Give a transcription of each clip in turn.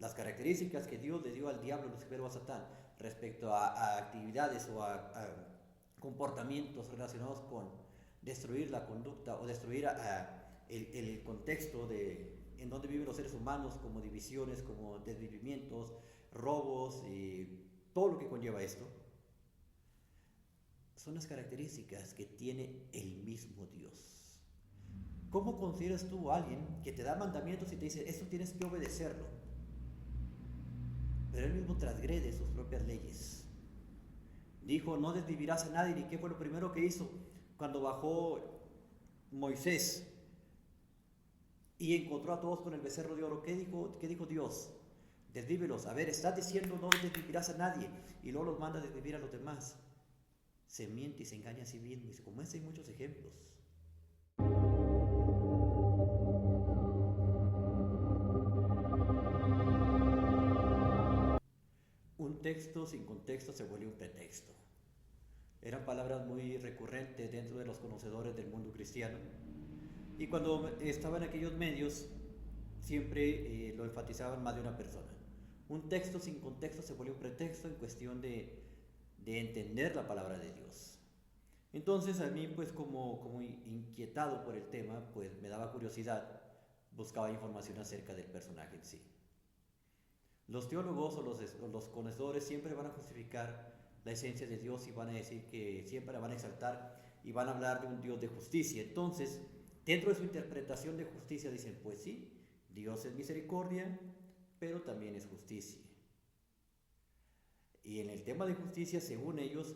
las características que Dios le dio al diablo, Lucifer o a Satán, respecto a actividades o a comportamientos relacionados con destruir la conducta o destruir el contexto en donde viven los seres humanos, como divisiones, como desvivimientos, robos y todo lo que conlleva esto, son las características que tiene el mismo Dios. ¿Cómo consideras tú a alguien que te da mandamientos y te dice, esto tienes que obedecerlo, pero él mismo transgrede sus propias leyes? Dijo, no desvivirás a nadie. ¿Y qué fue lo primero que hizo cuando bajó Moisés y encontró a todos con el becerro de oro? ¿Qué dijo Dios? Desvívelos. A ver, estás diciendo no desvivirás a nadie y luego los manda a desvivir a los demás. Se miente y se engaña a sí mismo. Y como este hay muchos ejemplos. Un texto sin contexto se vuelve un pretexto. Eran palabras muy recurrentes dentro de los conocedores del mundo cristiano. Y cuando estaba en aquellos medios, siempre lo enfatizaban más de una persona. Un texto sin contexto se vuelve un pretexto en cuestión de entender la palabra de Dios. Entonces a mí, pues como inquietado por el tema, pues me daba curiosidad, buscaba información acerca del personaje en sí. Los teólogos o los conocedores siempre van a justificar la esencia de Dios y van a decir que siempre la van a exaltar y van a hablar de un Dios de justicia. Entonces, dentro de su interpretación de justicia dicen, pues sí, Dios es misericordia, pero también es justicia. Y en el tema de justicia, según ellos,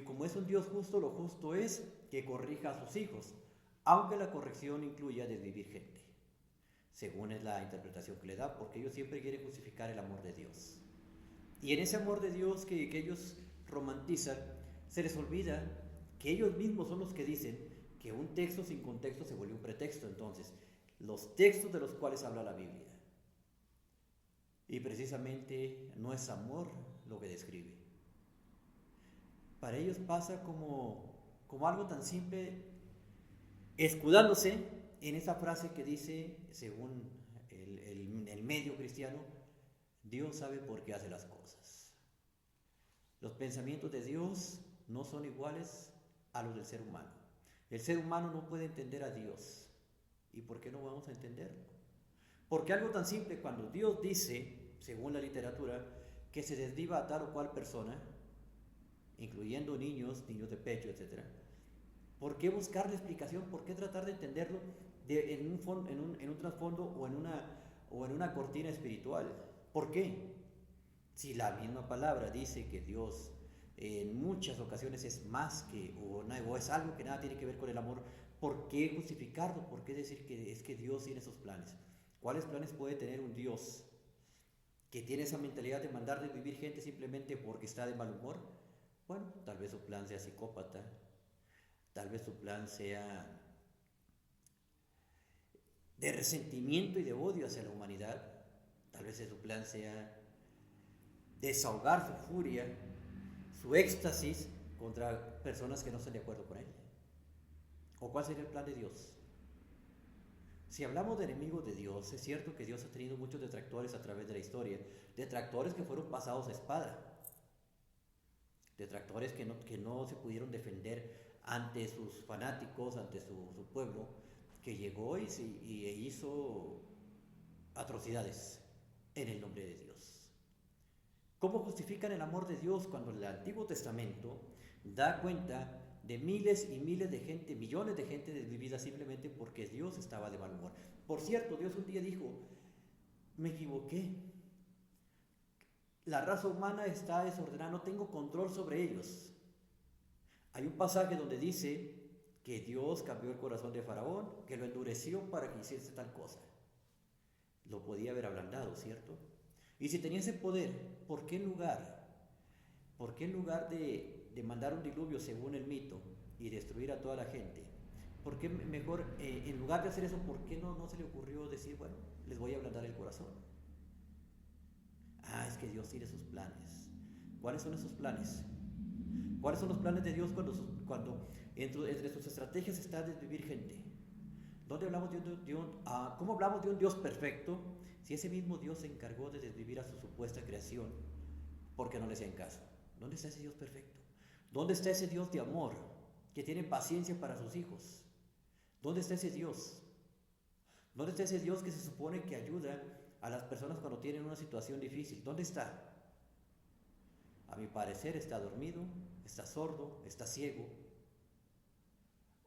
como es un Dios justo, lo justo es que corrija a sus hijos, aunque la corrección incluya desvivir gente, según es la interpretación que le da, porque ellos siempre quieren justificar el amor de Dios. Y en ese amor de Dios que ellos romantizan, se les olvida que ellos mismos son los que dicen que un texto sin contexto se vuelve un pretexto. Entonces, los textos de los cuales habla la Biblia, y precisamente no es amor lo que describe. Para ellos pasa como algo tan simple, escudándose en esa frase que dice, según el medio cristiano, Dios sabe por qué hace las cosas. Los pensamientos de Dios no son iguales a los del ser humano. El ser humano no puede entender a Dios. ¿Y por qué no vamos a entenderlo? Porque algo tan simple, cuando Dios dice, según la literatura, que se desviva a tal o cual persona, incluyendo niños de pecho, etc., ¿por qué buscarle explicación? ¿Por qué tratar de entenderlo en un trasfondo o en una cortina espiritual? ¿Por qué? Si la misma palabra dice que Dios en muchas ocasiones es más que, o es algo que nada tiene que ver con el amor, ¿por qué justificarlo? ¿Por qué decir que es que Dios tiene esos planes? ¿Cuáles planes puede tener un Dios que tiene esa mentalidad de mandar de vivir gente simplemente porque está de mal humor? Bueno, tal vez su plan sea psicópata, tal vez su plan sea de resentimiento y de odio hacia la humanidad, tal vez su plan sea desahogar su furia, su éxtasis contra personas que no están de acuerdo con él. ¿O cuál sería el plan de Dios? Si hablamos de enemigos de Dios, es cierto que Dios ha tenido muchos detractores a través de la historia, detractores que fueron pasados a espada, detractores que no se pudieron defender ante sus fanáticos, ante su pueblo, que llegó y hizo atrocidades en el nombre de Dios. ¿Cómo justifican el amor de Dios cuando el Antiguo Testamento da cuenta de miles y miles de gente, millones de gente desvivida simplemente porque Dios estaba de mal humor? Por cierto, Dios un día dijo, me equivoqué, la raza humana está desordenada, no tengo control sobre ellos. Hay un pasaje donde dice que Dios cambió el corazón de Faraón, que lo endureció para que hiciese tal cosa. Lo podía haber ablandado, ¿cierto? Y si tenía ese poder, ¿por qué en lugar de mandar un diluvio según el mito y destruir a toda la gente, por qué mejor, en lugar de hacer eso, por qué no se le ocurrió decir, bueno, les voy a ablandar el corazón? Ah, es que Dios tiene sus planes. ¿Cuáles son esos planes? ¿Cuáles son los planes de Dios cuando entre sus estrategias está desvivir gente? ¿Cómo hablamos de un Dios perfecto si ese mismo Dios se encargó de desvivir a su supuesta creación porque no le hacían caso? ¿Dónde está ese Dios perfecto? ¿Dónde está ese Dios de amor que tiene paciencia para sus hijos? ¿Dónde está ese Dios? ¿Dónde está ese Dios que se supone que ayuda a las personas cuando tienen una situación difícil? ¿Dónde está? A mi parecer está dormido, está sordo, está ciego,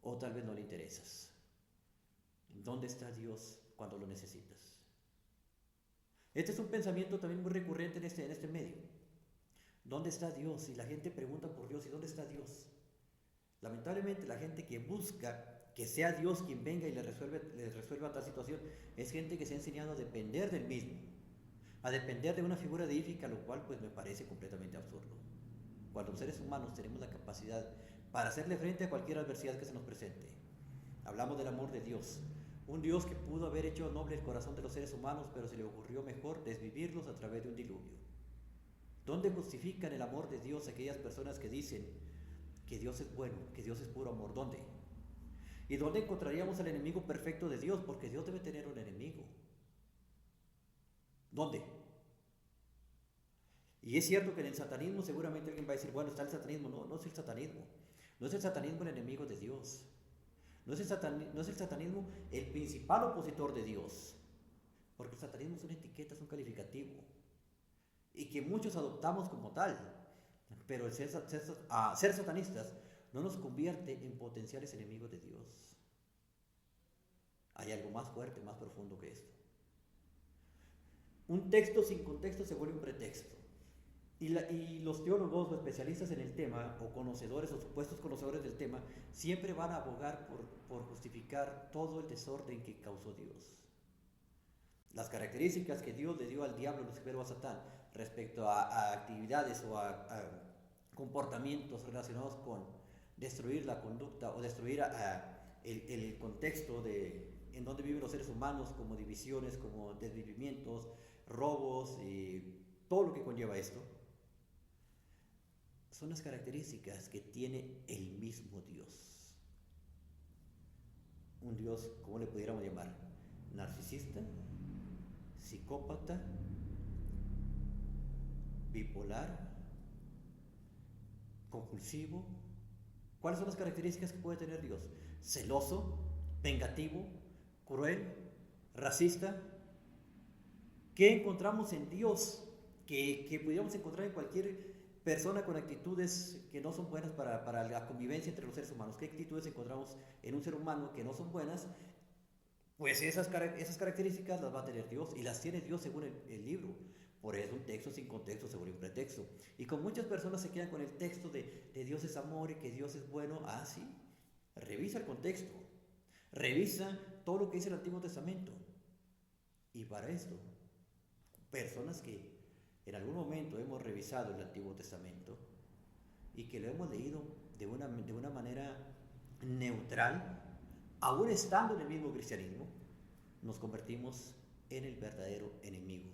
o tal vez no le interesas. ¿Dónde está Dios cuando lo necesitas? Este es un pensamiento también muy recurrente en este medio. ¿Dónde está Dios? Y la gente pregunta por Dios, ¿y dónde está Dios? Lamentablemente la gente que busca que sea Dios quien venga y les resuelva tal situación es gente que se ha enseñado a depender del mismo, a depender de una figura deífica, lo cual pues me parece completamente absurdo. Cuando los seres humanos tenemos la capacidad para hacerle frente a cualquier adversidad que se nos presente. Hablamos del amor de Dios, un Dios que pudo haber hecho noble el corazón de los seres humanos, pero se le ocurrió mejor desvivirlos a través de un diluvio. ¿Dónde justifican el amor de Dios aquellas personas que dicen que Dios es bueno, que Dios es puro amor? ¿Dónde? ¿Y dónde encontraríamos al enemigo perfecto de Dios? Porque Dios debe tener un enemigo. ¿Dónde? Y es cierto que en el satanismo seguramente alguien va a decir, bueno, está el satanismo. No, no es el satanismo. No es el satanismo el enemigo de Dios. No es el satanismo el principal opositor de Dios. Porque el satanismo es una etiqueta, es un calificativo. Y que muchos adoptamos como tal. Pero el ser satanistas no nos convierte en potenciales enemigos de Dios. Hay algo más fuerte, más profundo que esto. Un texto sin contexto se vuelve un pretexto. Y los teólogos o especialistas en el tema, o conocedores o supuestos conocedores del tema, siempre van a abogar por justificar todo el desorden que causó Dios. Las características que Dios le dio al diablo, Lucifer o a Satán, respecto a actividades o a comportamientos relacionados con destruir la conducta o destruir el contexto en donde viven los seres humanos, como divisiones, como desvivimientos, robos y todo lo que conlleva esto, son las características que tiene el mismo Dios. Un Dios, ¿cómo le pudiéramos llamar? Narcisista, psicópata, bipolar, compulsivo. ¿Cuáles son las características que puede tener Dios? Celoso, vengativo, cruel, racista. ¿Qué encontramos en Dios que pudiéramos encontrar en cualquier persona con actitudes que no son buenas para la convivencia entre los seres humanos? ¿Qué actitudes encontramos en un ser humano que no son buenas? Pues esas características las va a tener Dios, y las tiene Dios según el libro. Por eso un texto sin contexto se vuelve un pretexto. Y con muchas personas se quedan con el texto de Dios es amor y que Dios es bueno. Ah, sí. Revisa el contexto. Revisa todo lo que dice el Antiguo Testamento. Y para esto, personas que en algún momento hemos revisado el Antiguo Testamento y que lo hemos leído de una manera neutral, aún estando en el mismo cristianismo, nos convertimos en el verdadero enemigo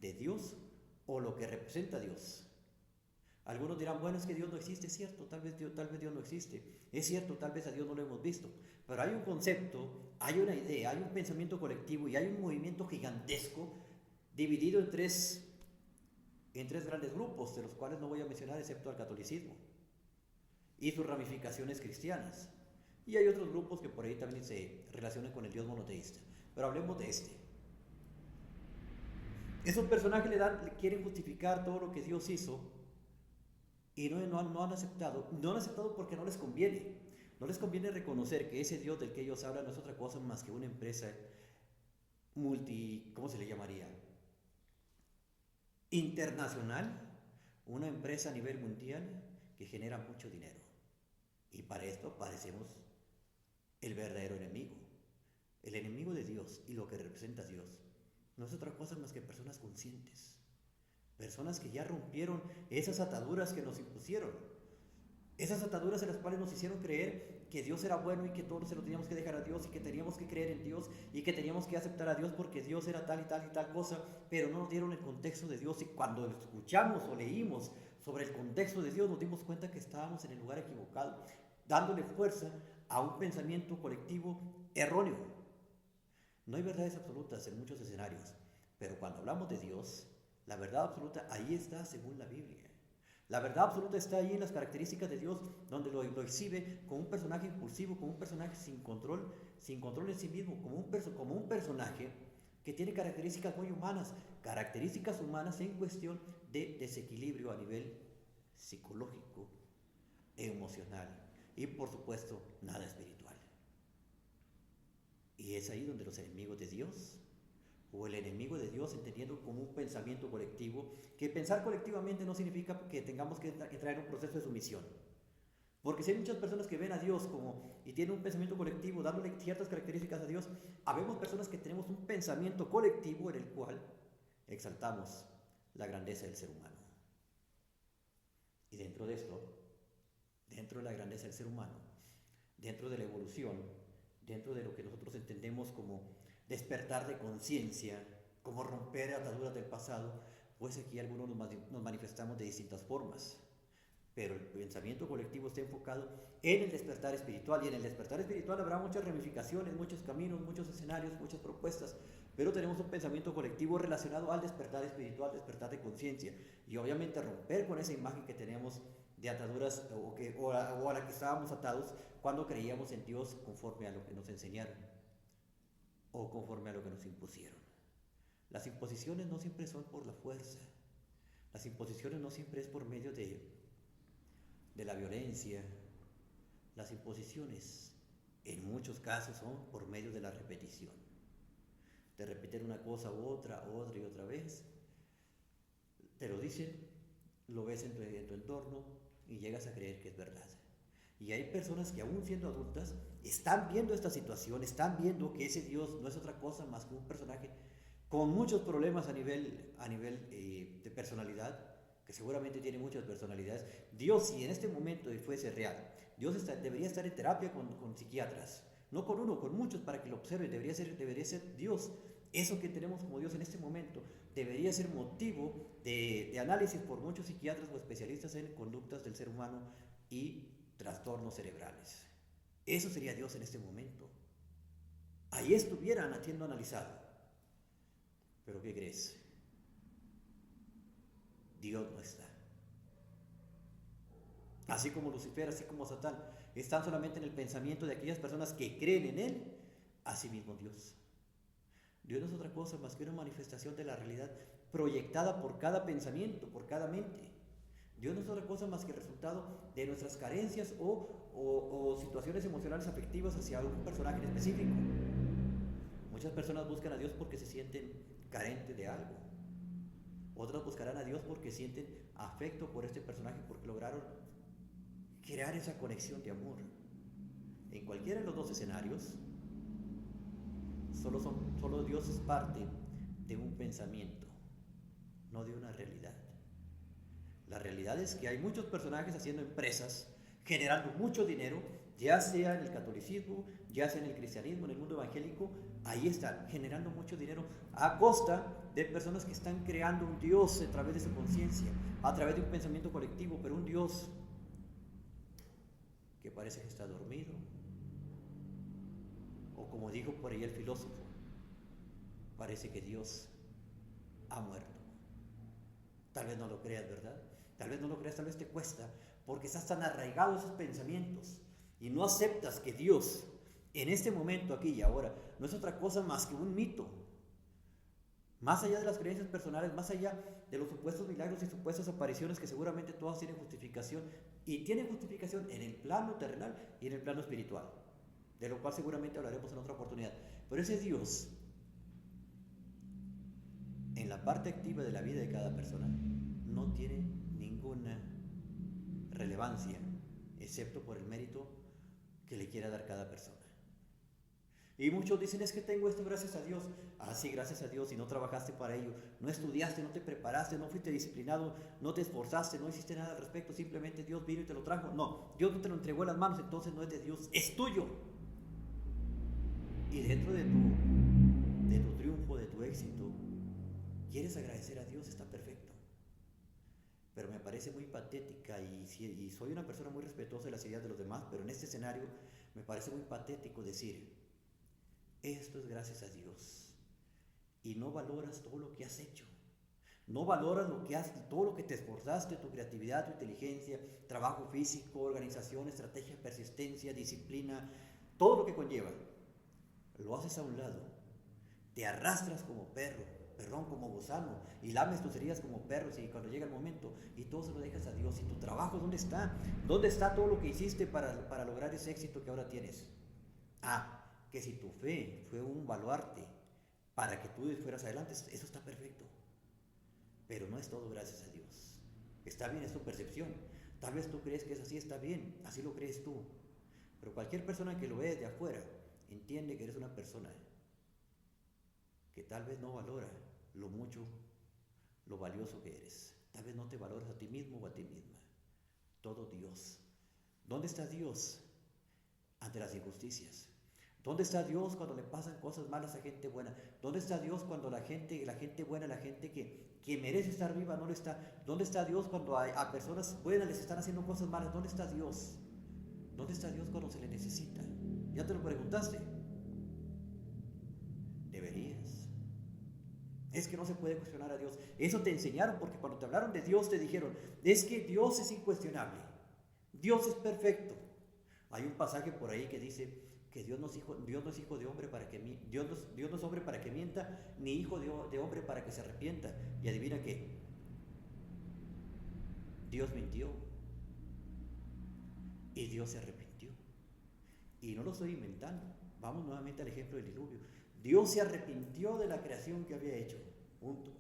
de Dios o lo que representa Dios. Algunos dirán, bueno, es que Dios no existe. Es cierto, tal vez Dios no existe. Es cierto, tal vez a Dios no lo hemos visto. Pero hay un concepto, hay una idea, hay un pensamiento colectivo y hay un movimiento gigantesco dividido en tres grandes grupos, de los cuales no voy a mencionar excepto al catolicismo y sus ramificaciones cristianas. Y hay otros grupos que por ahí también se relacionan con el Dios monoteísta. Pero hablemos de este. Esos personajes le quieren justificar todo lo que Dios hizo y no han aceptado. No han aceptado porque no les conviene. No les conviene reconocer que ese Dios del que ellos hablan no es otra cosa más que una empresa ¿cómo se le llamaría? Internacional, una empresa a nivel mundial que genera mucho dinero. Y para esto padecemos el verdadero enemigo. El enemigo de Dios y lo que representa a Dios no es otra cosa más que personas conscientes. Personas que ya rompieron esas ataduras que nos impusieron. Esas ataduras en las cuales nos hicieron creer que Dios era bueno y que todos se lo teníamos que dejar a Dios y que teníamos que creer en Dios y que teníamos que aceptar a Dios porque Dios era tal y tal y tal cosa, pero no nos dieron el contexto de Dios. Y cuando escuchamos o leímos sobre el contexto de Dios, nos dimos cuenta que estábamos en el lugar equivocado, dándole fuerza a un pensamiento colectivo erróneo. No hay verdades absolutas en muchos escenarios, pero cuando hablamos de Dios, la verdad absoluta ahí está según la Biblia. La verdad absoluta está ahí en las características de Dios, donde lo exhibe como un personaje impulsivo, como un personaje sin control en sí mismo, como un personaje que tiene características muy humanas, características humanas en cuestión de desequilibrio a nivel psicológico, emocional y por supuesto nada espiritual. Y es ahí donde los enemigos de Dios, o el enemigo de Dios, entendiendo como un pensamiento colectivo, que pensar colectivamente no significa que tengamos que entrar en un proceso de sumisión. Porque si hay muchas personas que ven a Dios como y tienen un pensamiento colectivo, dándole ciertas características a Dios, habemos personas que tenemos un pensamiento colectivo en el cual exaltamos la grandeza del ser humano. Y dentro de esto, dentro de la grandeza del ser humano, dentro de la evolución, dentro de lo que nosotros entendemos como despertar de conciencia, como romper ataduras del pasado, pues aquí algunos nos manifestamos de distintas formas. Pero el pensamiento colectivo está enfocado en el despertar espiritual, y en el despertar espiritual habrá muchas ramificaciones, muchos caminos, muchos escenarios, muchas propuestas, pero tenemos un pensamiento colectivo relacionado al despertar espiritual, despertar de conciencia, y obviamente romper con esa imagen que tenemos de ataduras o a la que estábamos atados cuando creíamos en Dios conforme a lo que nos enseñaron o conforme a lo que nos impusieron. Las imposiciones no siempre son por la fuerza, las imposiciones no siempre es por medio de la violencia. Las imposiciones en muchos casos son por medio de la repetición, de repetir una cosa u otra y otra vez. Te lo dicen, lo ves en tu entorno y llegas a creer que es verdad. Y hay personas que aún siendo adultas están viendo esta situación, están viendo que ese Dios no es otra cosa más que un personaje con muchos problemas a nivel de personalidad, que seguramente tiene muchas personalidades. Dios, si en este momento fuese real, Dios debería estar en terapia con psiquiatras, no con uno, con muchos, para que lo observen. Debería ser Dios. Eso que tenemos como Dios en este momento debería ser motivo de análisis por muchos psiquiatras o especialistas en conductas del ser humano y trastornos cerebrales. Eso sería Dios en este momento. Ahí estuvieran siendo analizado. Pero ¿qué crees? Dios no está. Así como Lucifer, así como Satán, están solamente en el pensamiento de aquellas personas que creen en Él, así mismo Dios. Dios no es otra cosa más que una manifestación de la realidad proyectada por cada pensamiento, por cada mente. Dios no es otra cosa más que el resultado de nuestras carencias o situaciones emocionales afectivas hacia algún personaje en específico. Muchas personas buscan a Dios porque se sienten carentes de algo. Otras buscarán a Dios porque sienten afecto por este personaje, porque lograron crear esa conexión de amor. En cualquiera de los dos escenarios, solo Dios es parte de un pensamiento, no de una realidad. La realidad es que hay muchos personajes haciendo empresas, generando mucho dinero, ya sea en el catolicismo, ya sea en el cristianismo, en el mundo evangélico. Ahí están, generando mucho dinero a costa de personas que están creando un Dios a través de su conciencia, a través de un pensamiento colectivo, pero un Dios que parece que está dormido, o como dijo por ahí el filósofo, parece que Dios ha muerto. Tal vez no lo creas, ¿verdad? Tal vez no lo creas, tal vez te cuesta, porque estás tan arraigado a esos pensamientos y no aceptas que Dios, en este momento, aquí y ahora, no es otra cosa más que un mito. Más allá de las creencias personales, más allá de los supuestos milagros y supuestas apariciones que seguramente todas tienen justificación, y tienen justificación en el plano terrenal y en el plano espiritual, de lo cual seguramente hablaremos en otra oportunidad. Pero ese Dios, en la parte activa de la vida de cada persona, no tiene ninguna relevancia, excepto por el mérito que le quiera dar cada persona. Y muchos dicen, es que tengo esto gracias a Dios. Ah, sí, gracias a Dios, y no trabajaste para ello, no estudiaste, no te preparaste, no fuiste disciplinado, no te esforzaste, no hiciste nada al respecto, simplemente Dios vino y te lo trajo. No, Dios no te lo entregó en las manos, entonces no es de Dios, es tuyo. Y dentro de tu triunfo, de tu éxito, quieres agradecer a Dios, está perfecto. Pero me parece muy patética, y soy una persona muy respetuosa de las ideas de los demás, pero en este escenario me parece muy patético decir Esto es gracias a Dios. Y no valoras todo lo que has hecho. No valoras todo lo que te esforzaste, tu creatividad, tu inteligencia, trabajo físico, organización, estrategia, persistencia, disciplina, todo lo que conlleva. Lo haces a un lado. Te arrastras como perro, como gusano, y lames tus heridas como perros, y cuando llega el momento, y todo se lo dejas a Dios. ¿Y tu trabajo dónde está? ¿Dónde está todo lo que hiciste para lograr ese éxito que ahora tienes? Que si tu fe fue un baluarte para que tú fueras adelante, eso está perfecto. Pero no es todo gracias a Dios. Está bien, es tu percepción. Tal vez tú crees que es así, está bien, así lo crees tú. Pero cualquier persona que lo ve de afuera entiende que eres una persona que tal vez no valora lo mucho, lo valioso que eres. Tal vez no te valoras a ti mismo o a ti misma. Todo Dios. ¿Dónde está Dios ante las injusticias? ¿Dónde está Dios cuando le pasan cosas malas a gente buena? ¿Dónde está Dios cuando la gente buena, la gente que merece estar viva, no lo está? ¿Dónde está Dios cuando a personas buenas les están haciendo cosas malas? ¿Dónde está Dios? ¿Dónde está Dios cuando se le necesita? ¿Ya te lo preguntaste? Deberías. Es que no se puede cuestionar a Dios. Eso te enseñaron porque cuando te hablaron de Dios te dijeron, es que Dios es incuestionable. Dios es perfecto. Hay un pasaje por ahí que dice que Dios no es hijo de hombre para que Dios no es hombre para que mienta, ni hijo de hombre para que se arrepienta. Y adivina qué, Dios mintió y Dios se arrepintió. Y no lo estoy inventando. Vamos nuevamente al ejemplo del diluvio. Dios se arrepintió de la creación que había hecho. Punto.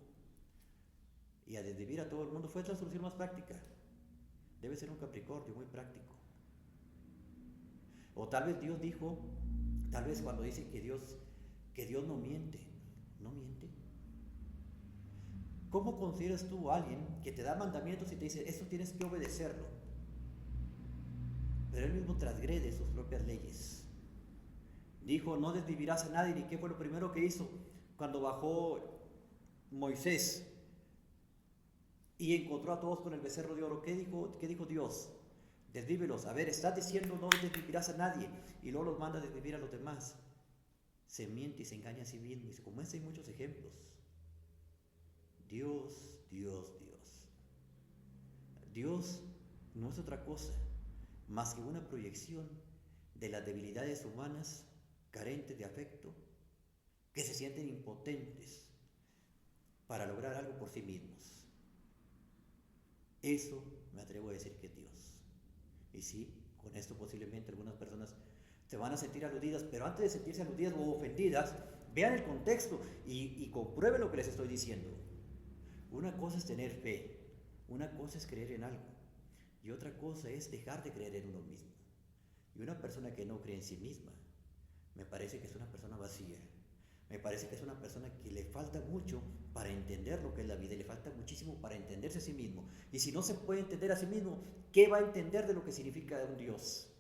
Y a desvivir a todo el mundo fue la solución más práctica. Debe ser un Capricornio muy práctico. O tal vez Dios dijo, tal vez cuando dice que Dios no miente, no miente. ¿Cómo consideras tú a alguien que te da mandamientos y te dice, esto tienes que obedecerlo? Pero él mismo transgrede sus propias leyes. Dijo, no desvivirás a nadie, ¿y qué fue lo primero que hizo? Cuando bajó Moisés y encontró a todos con el becerro de oro, ¿qué dijo Dios? Desvívelos. A ver, estás diciendo no desvivirás a nadie y luego los manda a desvivir a los demás. Se miente y se engaña a sí mismo. Y como hay muchos ejemplos. Dios no es otra cosa más que una proyección de las debilidades humanas carentes de afecto que se sienten impotentes para lograr algo por sí mismos. Eso me atrevo a decir que es Dios. Y sí, con esto posiblemente algunas personas se van a sentir aludidas, pero antes de sentirse aludidas o ofendidas, vean el contexto y comprueben lo que les estoy diciendo. Una cosa es tener fe, una cosa es creer en algo, y otra cosa es dejar de creer en uno mismo. Y una persona que no cree en sí misma, me parece que es una persona vacía. Me parece que es una persona que le falta mucho para entender lo que es la vida, y le falta muchísimo para entenderse a sí mismo. Y si no se puede entender a sí mismo, ¿qué va a entender de lo que significa un Dios?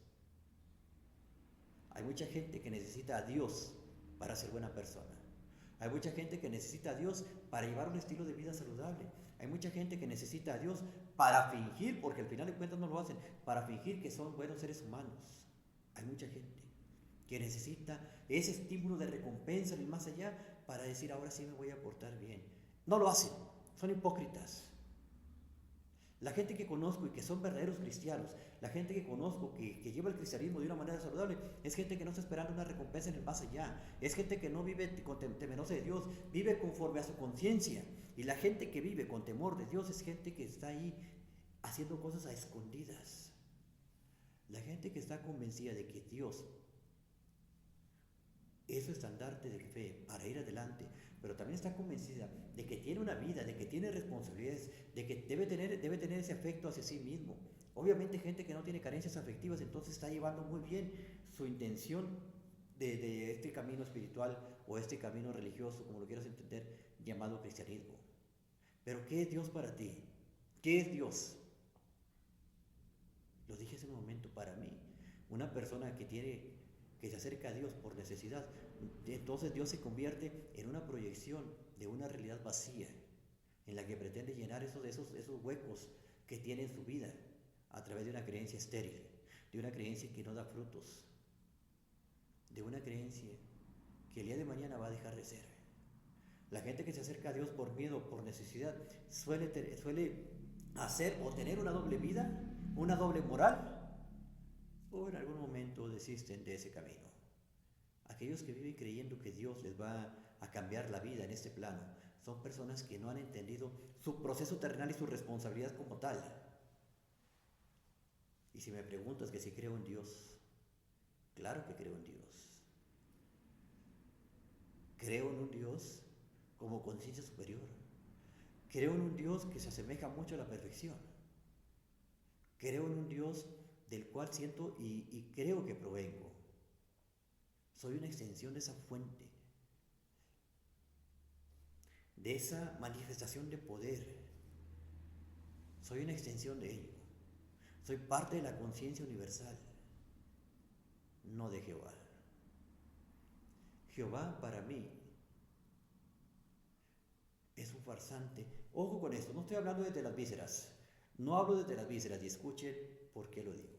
Hay mucha gente que necesita a Dios para ser buena persona. Hay mucha gente que necesita a Dios para llevar un estilo de vida saludable. Hay mucha gente que necesita a Dios para fingir, porque al final de cuentas no lo hacen, para fingir que son buenos seres humanos. Hay mucha gente que necesita ese estímulo de recompensa y más allá para decir ahora sí me voy a portar bien. No lo hacen, son hipócritas. La gente que conozco y que son verdaderos cristianos, la gente que conozco que lleva el cristianismo de una manera saludable, es gente que no está esperando una recompensa en el más allá, es gente que no vive temerosa de Dios, vive conforme a su conciencia. Y la gente que vive con temor de Dios es gente que está ahí haciendo cosas a escondidas. La gente que está convencida de que Dios es su estandarte de fe para ir adelante, pero también está convencida de que tiene una vida, de que tiene responsabilidades, de que debe tener ese afecto hacia sí mismo. Obviamente gente que no tiene carencias afectivas, entonces está llevando muy bien su intención de este camino espiritual o este camino religioso, como lo quieras entender, llamado cristianismo. Pero ¿qué es Dios para ti? ¿Qué es Dios? Lo dije hace un momento, para mí, una persona que se acerca a Dios por necesidad, entonces Dios se convierte en una proyección de una realidad vacía, en la que pretende llenar esos huecos que tiene en su vida a través de una creencia estéril, de una creencia que no da frutos, de una creencia que el día de mañana va a dejar de ser. La gente que se acerca a Dios por miedo, por necesidad, suele hacer o tener una doble vida, una doble moral, o en algún momento desisten de ese camino. Aquellos que viven creyendo que Dios les va a cambiar la vida en este plano, son personas que no han entendido su proceso terrenal y su responsabilidad como tal. Y si me preguntas que si creo en Dios, claro que creo en Dios. Creo en un Dios como conciencia superior. Creo en un Dios que se asemeja mucho a la perfección. Creo en un Dios del cual siento y creo que provengo. Soy una extensión de esa fuente, de esa manifestación de poder. Soy una extensión de ello. Soy parte de la conciencia universal, no de Jehová. Jehová para mí es un farsante. Ojo con esto, no estoy hablando desde las vísceras. No hablo desde las vísceras y escuchen por qué lo digo.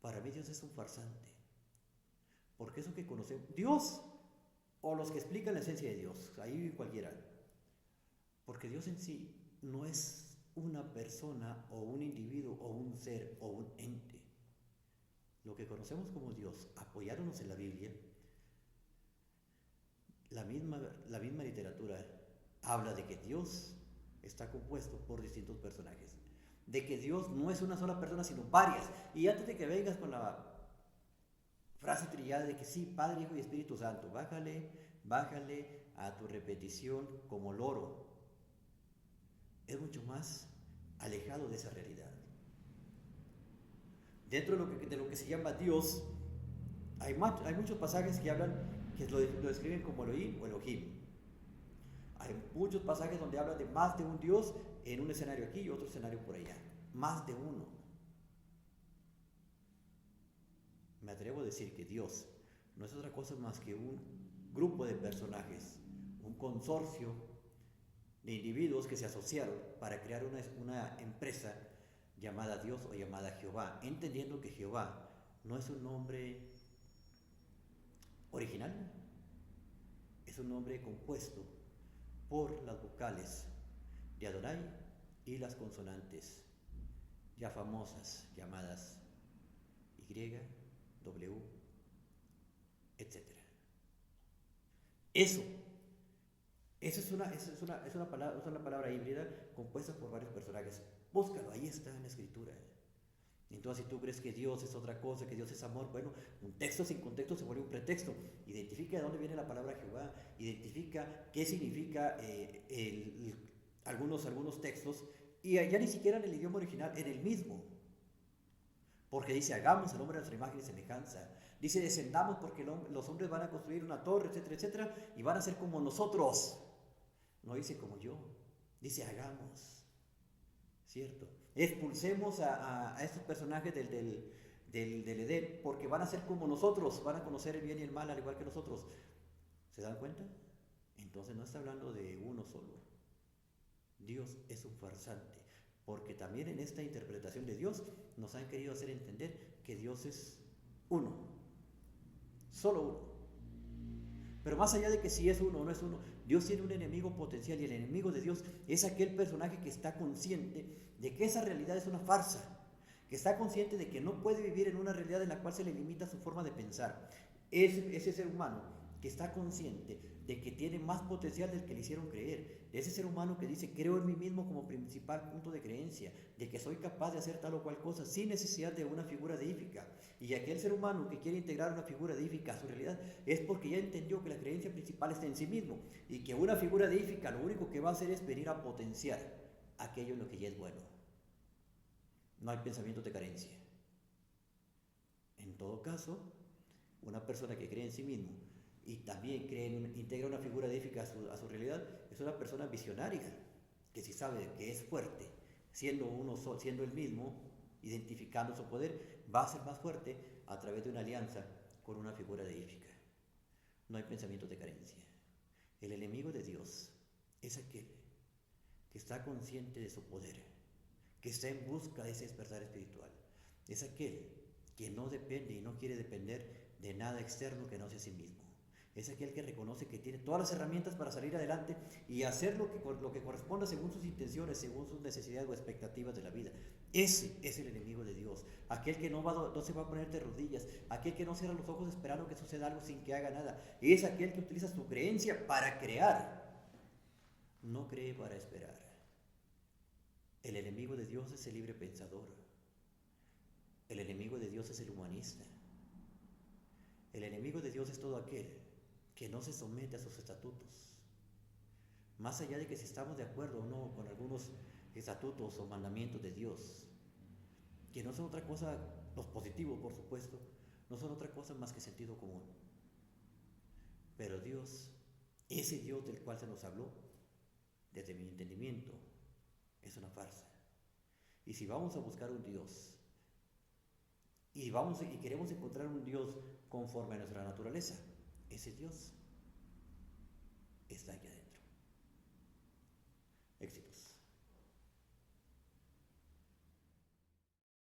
Para mí Dios es un farsante. Porque eso que conocemos, Dios o los que explican la esencia de Dios, ahí cualquiera. Porque Dios en sí no es una persona o un individuo o un ser o un ente. Lo que conocemos como Dios, apoyándonos en la Biblia, la misma literatura habla de que Dios está compuesto por distintos personajes, de que Dios no es una sola persona sino varias. Y antes de que vengas con la frase trillada de que sí, Padre, Hijo y Espíritu Santo, bájale a tu repetición como loro. Es mucho más alejado de esa realidad. Dentro de lo que se llama Dios, hay muchos pasajes que hablan, que lo describen como Elohim o Elohim. Hay muchos pasajes donde hablan de más de un Dios en un escenario aquí y otro escenario por allá. Más de uno. Me atrevo a decir que Dios no es otra cosa más que un grupo de personajes, un consorcio de individuos que se asociaron para crear una empresa llamada Dios o llamada Jehová, entendiendo que Jehová no es un nombre original, es un nombre compuesto por las vocales de Adonai y las consonantes ya famosas llamadas Y, W, etc. Eso es una palabra híbrida compuesta por varios personajes. Búscalo, ahí está en la escritura. Entonces, si tú crees que Dios es otra cosa, que Dios es amor, bueno, un texto sin contexto se vuelve un pretexto. Identifica de dónde viene la palabra Jehová, identifica qué significa algunos textos, y ya ni siquiera en el idioma original, en el mismo. Porque dice, hagamos al hombre a nuestra imagen y semejanza. Dice, descendamos porque los hombres van a construir una torre, etcétera, etcétera, y van a ser como nosotros. No dice como yo, dice hagamos. ¿Cierto? Expulsemos a estos personajes del Edén, porque van a ser como nosotros, van a conocer el bien y el mal al igual que nosotros. ¿Se dan cuenta? Entonces no está hablando de uno solo. Dios es un farsante, porque también en esta interpretación de Dios nos han querido hacer entender que Dios es uno, solo uno. Pero más allá de que si es uno o no es uno, Dios tiene un enemigo potencial, y el enemigo de Dios es aquel personaje que está consciente de que esa realidad es una farsa, que está consciente de que no puede vivir en una realidad en la cual se le limita su forma de pensar. Es ese ser humano que está consciente de que tiene más potencial del que le hicieron creer, de ese ser humano que dice, creo en mí mismo como principal punto de creencia, de que soy capaz de hacer tal o cual cosa sin necesidad de una figura deífica. Y aquel ser humano que quiere integrar una figura deífica a su realidad es porque ya entendió que la creencia principal está en sí mismo, y que una figura deífica lo único que va a hacer es venir a potenciar aquello en lo que ya es bueno. No hay pensamientos de carencia. En todo caso, una persona que cree en sí mismo y también integra una figura deífica a su realidad, es una persona visionaria, que si sabe que es fuerte, siendo el mismo, identificando su poder, va a ser más fuerte a través de una alianza con una figura deífica. No hay pensamientos de carencia. El enemigo de Dios es aquel que está consciente de su poder, que está en busca de ese despertar espiritual. Es aquel que no depende y no quiere depender de nada externo que no sea sí mismo. Es aquel que reconoce que tiene todas las herramientas para salir adelante y hacer lo que corresponda según sus intenciones, según sus necesidades o expectativas de la vida. Ese es el enemigo de Dios. Aquel que no se va a poner de rodillas, aquel que no cierra los ojos esperando que suceda algo sin que haga nada. Es aquel que utiliza su creencia para crear. No cree para esperar. El enemigo de Dios es el libre pensador. El enemigo de Dios es el humanista. El enemigo de Dios es todo aquel que no se somete a sus estatutos. Más allá de que si estamos de acuerdo o no con algunos estatutos o mandamientos de Dios, que no son otra cosa, los positivos por supuesto, no son otra cosa más que sentido común. Pero Dios, ese Dios del cual se nos habló, desde mi entendimiento, es una farsa. Y si vamos a buscar un Dios y queremos encontrar un Dios conforme a nuestra naturaleza, ese Dios está allá adentro.